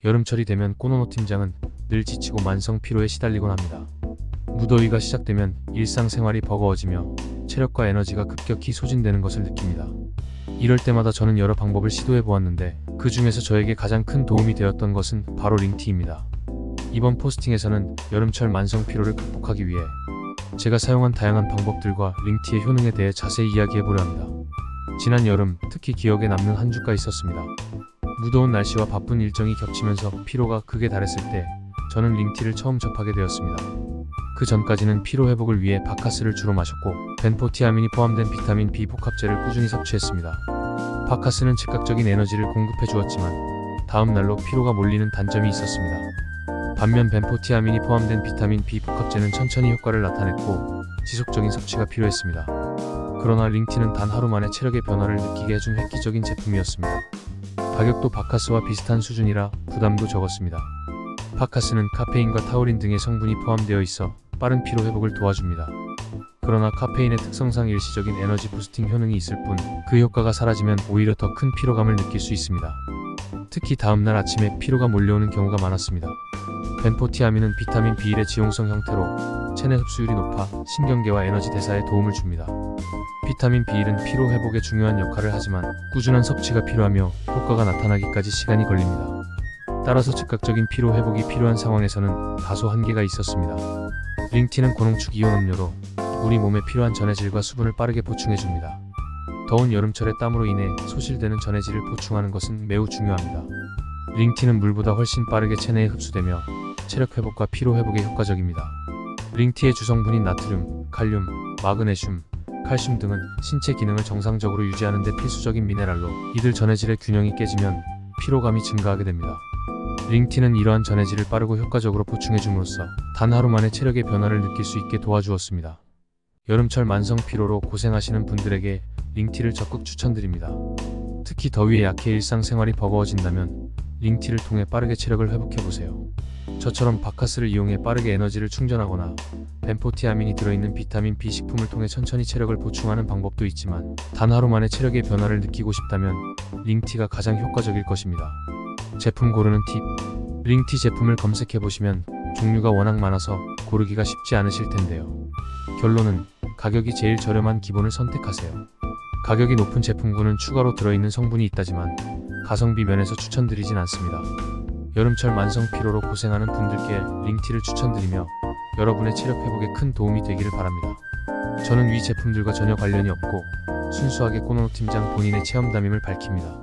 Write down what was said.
여름철이 되면 꼬노노 팀장은 늘 지치고 만성 피로에 시달리곤 합니다. 무더위가 시작되면 일상생활이 버거워지며 체력과 에너지가 급격히 소진되는 것을 느낍니다. 이럴 때마다 저는 여러 방법을 시도해 보았는데 그 중에서 저에게 가장 큰 도움이 되었던 것은 바로 링티입니다. 이번 포스팅에서는 여름철 만성 피로를 극복하기 위해 제가 사용한 다양한 방법들과 링티의 효능에 대해 자세히 이야기해 보려 합니다. 지난 여름 특히 기억에 남는 한 주가 있었습니다. 무더운 날씨와 바쁜 일정이 겹치면서 피로가 극에 달했을 때 저는 링티를 처음 접하게 되었습니다. 그 전까지는 피로 회복을 위해 바카스를 주로 마셨고 벤포티아민이 포함된 비타민 B 복합제를 꾸준히 섭취했습니다. 바카스는 즉각적인 에너지를 공급해 주었지만 다음 날로 피로가 몰리는 단점이 있었습니다. 반면 벤포티아민이 포함된 비타민 B 복합제는 천천히 효과를 나타냈고 지속적인 섭취가 필요했습니다. 그러나 링티는 단 하루 만에 체력의 변화를 느끼게 해준 획기적인 제품이었습니다. 가격도 바카스와 비슷한 수준이라 부담도 적었습니다. 바카스는 카페인과 타우린 등의 성분이 포함되어 있어 빠른 피로 회복을 도와줍니다. 그러나 카페인의 특성상 일시적인 에너지 부스팅 효능이 있을 뿐 그 효과가 사라지면 오히려 더 큰 피로감을 느낄 수 있습니다. 특히 다음날 아침에 피로가 몰려오는 경우가 많았습니다. 벤포티아민은 비타민 B1의 지용성 형태로 체내 흡수율이 높아 신경계와 에너지 대사에 도움을 줍니다. 비타민 B1은 피로 회복에 중요한 역할을 하지만 꾸준한 섭취가 필요하며 효과가 나타나기까지 시간이 걸립니다. 따라서 즉각적인 피로 회복이 필요한 상황에서는 다소 한계가 있었습니다. 링티는 고농축 이온 음료로 우리 몸에 필요한 전해질과 수분을 빠르게 보충해줍니다. 더운 여름철에 땀으로 인해 소실되는 전해질을 보충하는 것은 매우 중요합니다. 링티는 물보다 훨씬 빠르게 체내에 흡수되며 체력 회복과 피로 회복에 효과적입니다. 링티의 주성분인 나트륨, 칼륨, 마그네슘, 칼슘 등은 신체 기능을 정상적으로 유지하는 데 필수적인 미네랄로 이들 전해질의 균형이 깨지면 피로감이 증가하게 됩니다. 링티는 이러한 전해질을 빠르고 효과적으로 보충해줌으로써 단 하루 만에 체력의 변화를 느낄 수 있게 도와주었습니다. 여름철 만성 피로로 고생하시는 분들에게 링티를 적극 추천드립니다. 특히 더위에 약해 일상생활이 버거워진다면 링티를 통해 빠르게 체력을 회복해보세요. 저처럼 바카스를 이용해 빠르게 에너지를 충전하거나 벤포티아민이 들어있는 비타민 B 식품을 통해 천천히 체력을 보충하는 방법도 있지만 단 하루 만에 체력의 변화를 느끼고 싶다면 링티가 가장 효과적일 것입니다. 제품 고르는 팁. 링티 제품을 검색해보시면 종류가 워낙 많아서 고르기가 쉽지 않으실 텐데요. 결론은 가격이 제일 저렴한 기본을 선택하세요. 가격이 높은 제품군은 추가로 들어있는 성분이 있다지만 가성비 면에서 추천드리진 않습니다. 여름철 만성 피로로 고생하는 분들께 링티를 추천드리며 여러분의 체력 회복에 큰 도움이 되기를 바랍니다. 저는 위 제품들과 전혀 관련이 없고 순수하게 꼬노노 팀장 본인의 체험담임을 밝힙니다.